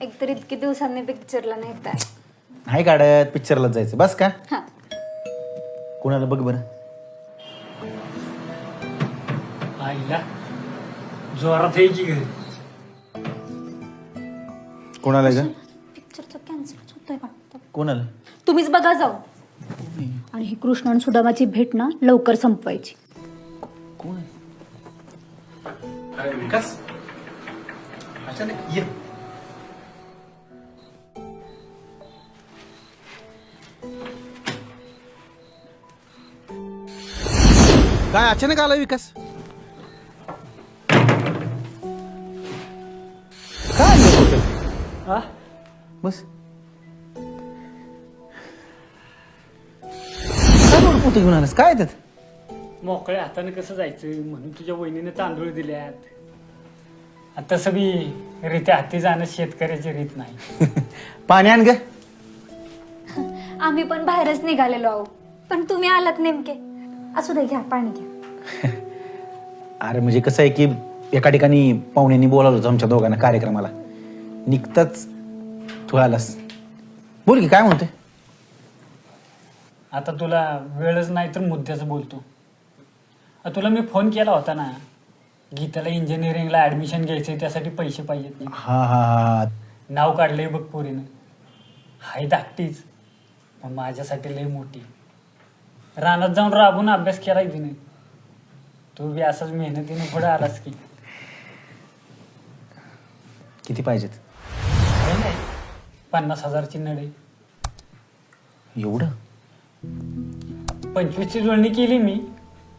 एकतर इतकी दिवसांनी पिक्चरला नेताय. नाही काढत, पिक्चरला जायचं बस का. हा. कोणाला बघ बरं. आईला जोरात आहे की घरी. कोणाला ग. पिक्चरचं कॅन्सलच होतंय वाटतं. कोणाला. तुम्हीच बघा जाऊ. आणि ही कृष्ण आणि सुदामाची भेट ना लवकर संपवायची. कोण अरे विकास अचानक ये. काय अचानक आला विकास. काय हा बस काय रोड पोते घेऊन आलास काय त्यात. मोकळ्या हाताने कसं जायचं म्हणून तुझ्या वहिनीने तांदूळ दिल्यात. आता सगळी रीत्या हाती जाणं शेतकऱ्याची रीत नाही. पाणी आण ग. आम्ही पण बाहेरच निघालेलो आहो पण तुम्ही आलात नेमके. असू दे घ्या पाणी घ्या. अरे म्हणजे कसं आहे की एका ठिकाणी पाहुण्यांनी बोलावलं होतं आमच्या दोघांना कार्यक्रमाला. निघताच तू आलास. बोल की काय म्हणते. आता तुला वेळच नाही तर मुद्द्याचं बोलतो. तुला मी फोन केला होता ना, गीताला इंजिनिअरिंगला ऍडमिशन घ्यायचंय त्यासाठी पैसे पाहिजेत. हा हा हा. नाव काढलंय बघ पोरीनं. हाय धाकटीच पण माझ्यासाठी लय मोठी. रानात जाऊन राबून अभ्यास केलाय तिने. तू बी असाच मेहनतीने पुढे आलास की. किती पाहिजेत. 50,000ची नडे. एवढं. 25ची जुळणी केली मी.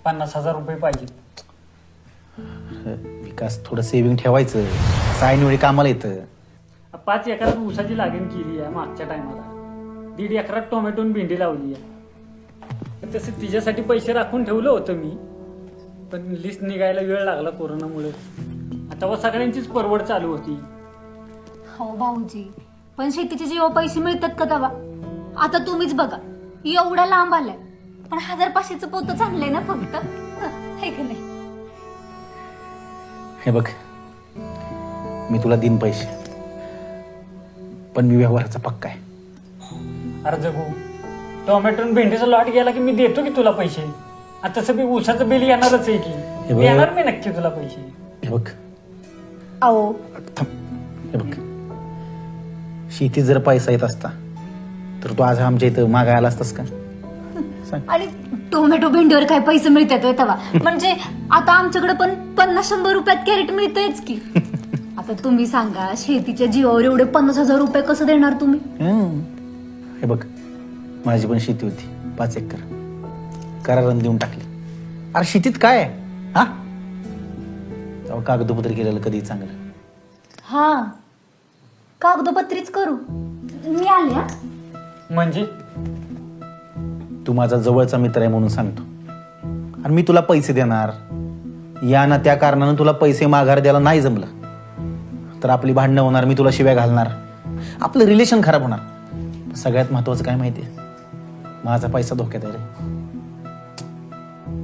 50,000 रुपये पाहिजेत. विकास थोडं सेव्हिंग ठेवायचं. सायनवेळी कामाला येतं. 5 एकरात ऊसाची लागण केली आहे मागच्या टायमाला. 1.5 एकरात टोमॅटो आणि भेंडी लावली आहे. तसं तिच्यासाठी पैसे राखून ठेवलं होतं मी. पण लिस्ट निघायला वेळ लागला कोरोनामुळे. आता सगळ्यांचीच परवड चालू होती. हो भाऊजी पण शेतीचे जेव्हा पैसे मिळतात का तेव्हा. आता तुम्हीच बघा एवढा लांब आलाय पण 1,500चं पोतच आणलंय ना फक्त. हे की नाही. हे बघ मी तुला दिन पैसे पण मी व्यवहाराचा पक्का आहे. अरे जगू टोमॅटो आणि भेंडीचा लॉट गेला की मी देतो की तुला पैसे. आता तसं बी ऊसाचं बिल येणारच आहे की. बघ. देणार मी नक्की तुला पैसे. हे बघ अहो थांब. हे बघ शेतीत जर पैसा येत असता तर तू आज आमच्या इथं मागायला आला असतास का. सांग. आणि टोमॅटो भेंडीवर काय पैसे मिळतात होय तेव्हा. म्हणजे आता आमच्याकडे पण 50-100 रुपयात कॅरेट मिळतंयच की. आता तुम्ही सांगा शेतीच्या जीवावर एवढे 50,000 रुपये कसं देणार तुम्ही. हे बघ माझी पण शेती होती 5 एकर. करारान देऊन टाकली. अरे शेतीत काय आहे हा. तेव्हा कागदोपत्री केलेलं कधी चांगलं. हा कागदोपत्रीच करू. मी आले हा. म्हणजे तू माझा जवळचा मित्र आहे म्हणून सांगतो. आणि मी तुला पैसे देणार. या ना त्या कारणानं तुला पैसे माघार द्यायला नाही जमलं तर आपली भांडणं होणार. मी तुला शिव्या घालणार. आपलं रिलेशन खराब होणार. सगळ्यात महत्वाचं काय माहितीये माझा पैसा धोक्यात आहे रे.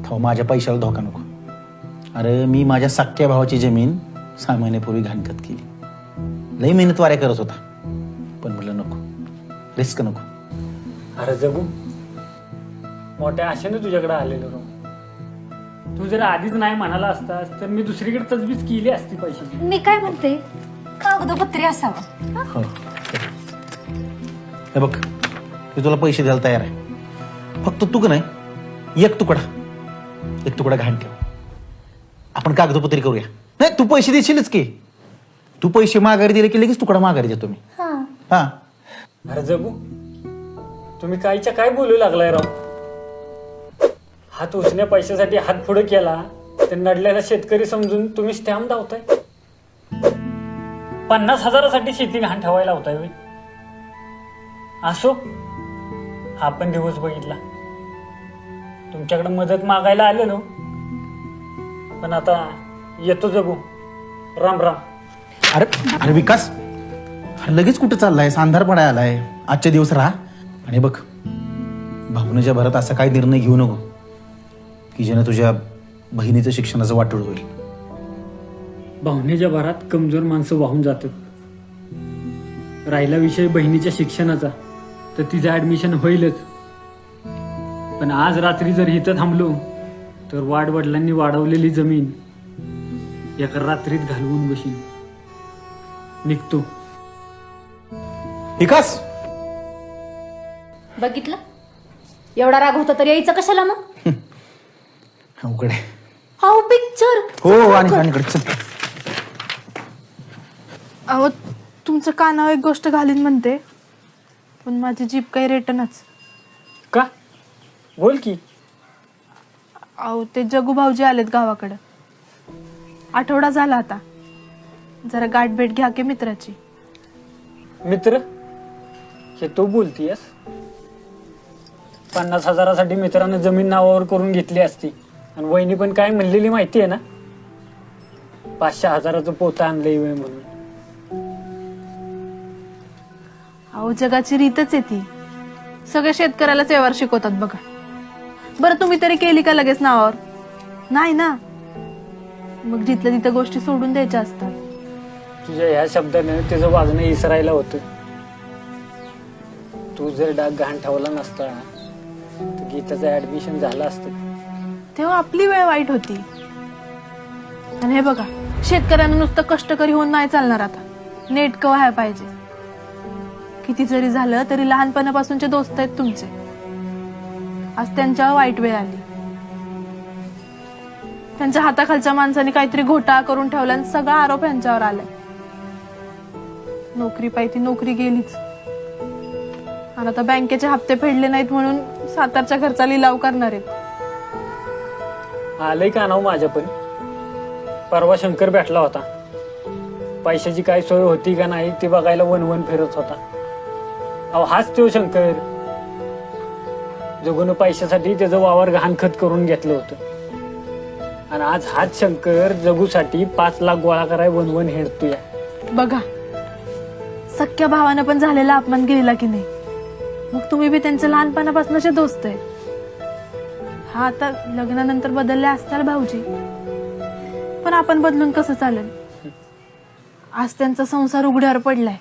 हो माझ्या पैशाला धोका नको. अरे मी माझ्या सख्ख्या भावाची जमीन 6 महिन्यापूर्वी घाणखत केली. लई मेहनत वाऱ्या करत होता पण म्हटलं नको रिस्क नको. अरे जगू मोठ्या आशेने तुझ्याकडे आलेलो राव. तू जर आधीच नाही म्हणाला असतास तर मी दुसरीकडे तजवीज केली असती पैशाची. मी काय म्हणते कागदोपत्री असावं. हो हे बघ मी तुला पैसे द्यायला तयार आहे. फक्त तू का नाही एक तुकडा घाण ठेव. आपण कागदोपत्री करूया. नाही तू पैसे देशीलच की. तू पैसे माघारी दिले की लगेच तुकडा माघारी देतो मी. हा अरे जगू तुम्ही कायच्या काय बोलू लागलाय राव. हात उचण्या पैशासाठी हात पुढे केला तर नडलेला शेतकरी समजून तुम्ही स्टॅम्प धावताय. 50,000साठी शेती घाण ठेवायला होताय होय. असो हा पण दिवस बघितला. तुमच्याकडे मदत मागायला आलेलो पण आता येतो जगू. राम राम. अरे अरे विकास अरे लगेच कुठं चाललाय. अंधार पडायला आलाय. आजचे दिवस राहा. आणि बघ भावनेच्या भरात असा काही निर्णय घेऊ नको की ज्याने तुझ्या बहिणीचं शिक्षणाचं वाटोळ होईल. भावनेच्या भरात कमजोर माणसं वाहून जातात. राहिला विषय बहिणीच्या शिक्षणाचा, तर तिचं ऍडमिशन होईलच. पण आज रात्री जर इथं थांबलो तर वाडवडिलांनी वाढवलेली जमीन एका रात्रीत घालवून बशीन. निघतो. विकास, बघितलं, एवढा राग होता तर यायचं कशाला मग? अवघड आहे. How picture. हो आणि इकडे चल. अहो तुमचं कानावर एक गोष्ट घालीन म्हणते, पण माझी जीभ काही रेटनच. का? बोल की. अहो ते जगू भाऊजी आलेत गावाकडं. आठवडा झाला आता. जरा गाठभेट घ्या की मित्राची. मित्र? हे तू बोलतीयस? 50,000साठी मित्रानं जमीन नावावर करून घेतली असती. आणि वहिनी पण काय म्हणलेली माहितीये ना, 500,000चं पोतं आणलंय वय म्हणून. अहो जगाची रीतच आहे ती. सगळ्या शेतकऱ्यालाच व्यवहार शिकवतात बघा. बरं तुम्ही तरी केली का लगेच नावावर? नाही ना. मग जिथलं तिथं गोष्टी सोडून द्यायच्या असतात. तुझ्या ह्या शब्दाने त्याचं वागणं इसरायला होतं. तू जर डाग घाण ठेवला नसता तर गीताचं ऍडमिशन झालं असतं. तेव्हा आपली वेळ वाईट होती. आणि हे बघा, शेतकऱ्यांना नुसतं कष्टकरी होऊन नाही चालणार आता. नेटकं व्हायला पाहिजे. किती जरी झालं तरी लहानपणापासूनचे दोस्त आहेत तुमचे. आज त्यांच्यावर वाईट वेळ आली. त्यांच्या हाताखालच्या माणसाने काहीतरी घोटाळा करून ठेवला आणि सगळा आरोप यांच्यावर आलाय. नोकरी पाहिजे, नोकरी गेलीच. आणि आता बँकेचे हप्ते फेडले नाहीत म्हणून सातारच्या घरचा लिलाव करणार आहेत. आलंय का नाव माझ्या पण. परवा शंकर भेटला होता. पैशाची काय सोय होती का नाही ते बघायला वन फिरत होता. अहो हाच तो शंकर. जगून पैशासाठी त्याचं वावर गहाणखत करून घेतलं होतं. आणि आज हाच शंकर जगूसाठी 5 लाख गोळा कराय वन हेडतोय. बघा, सख्या भावानं पण झालेला अपमान केलेला की नाही. मग तुम्ही बी त्यांचे लहानपणापासूनचे दोस्त आहे. हा आता लग्नानंतर बदलले असताल भाऊजी, पण आपण बदलून कसं चालेल? आज त्यांचा संसार उघड्यावर पडलाय.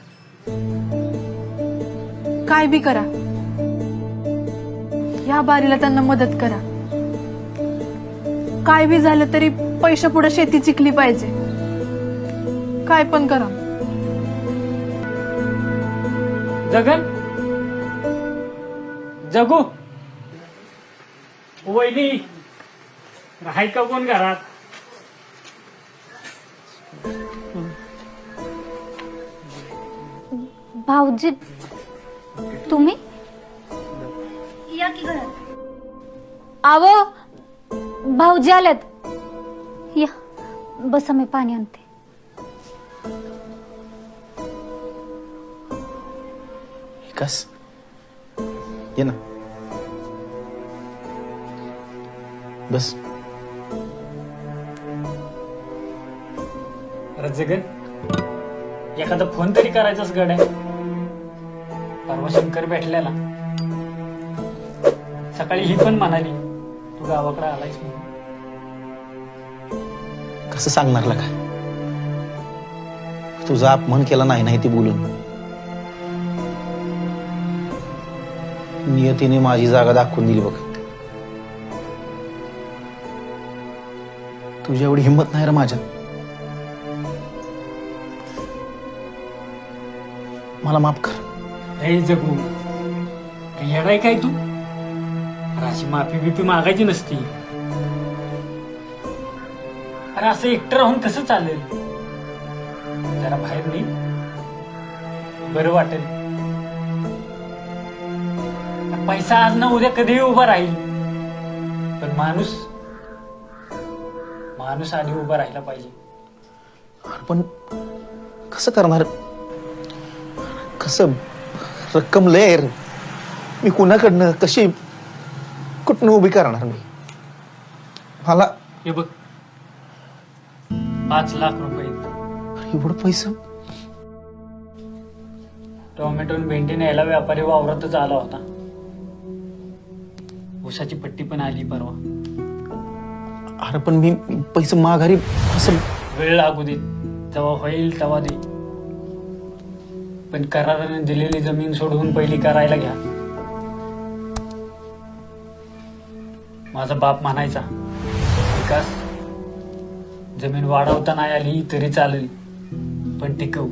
काय बी करा, या बारीला त्यांना मदत करा. काय बी झालं तरी पैशा पुढे शेती चिकली पाहिजे. काय पण करा. जगन, जगू, वहिनी राहाय का कोण घरात? भाऊजी, तुम्ही या की घरात. आवो, भाऊजी आलेत. या बसा, मी पाणी आणते. विकास, ये ना, बस. अरे जगन, एखादा फोन तरी करायचाच गड आहे. परवा शंकर भेटलेला. सकाळी ही पण म्हणाली तू गावाकडे आलायस म्हणून. कसं सांगणार का? तुझा अपमान केला नाही ती बोलून. नियतीने माझी जागा दाखवून दिली बघ. तुझी एवढी हिंमत नाही रे माझ्यात. मला माफ कर. हे जगू, येडाय काय तू? अरे अशी माफी बिफी मागायची नसती. अरे असं एकटं राहून कसं चालेल? जरा बाहेर नाही बरं वाटेल. पैसा आज ना उद्या कधीही उभा राहील, पण माणूस आधी उभा राहिला पाहिजे. पण कसं करणार? कसं? रक्कम लय रे. मी कुणाकडनं कशी कुठनं उभी करणार मी? मला हे बघ, 5 लाख रुपये. एवढं पैसा? टोमॅटो आणि भेंडी न्यायला व्यापारी वावरातच आला होता. ऊसाची पट्टी पण आली परवा. अरे पण मी पैसे माघारी असं. वेळ लागू दे, जेव्हा होईल तेव्हा दे. पण कराराने दिलेली जमीन सोडवून पहिली करायला घ्या. माझा बाप म्हणायचा, विकास, जमीन वाढवता नाही आली तरी चालेल, पण टिकव.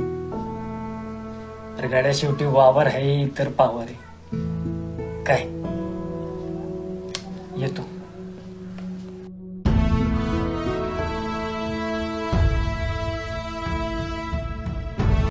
तर गाड्या शेवटी वावर आहे तर पावर आहे. काय येतो.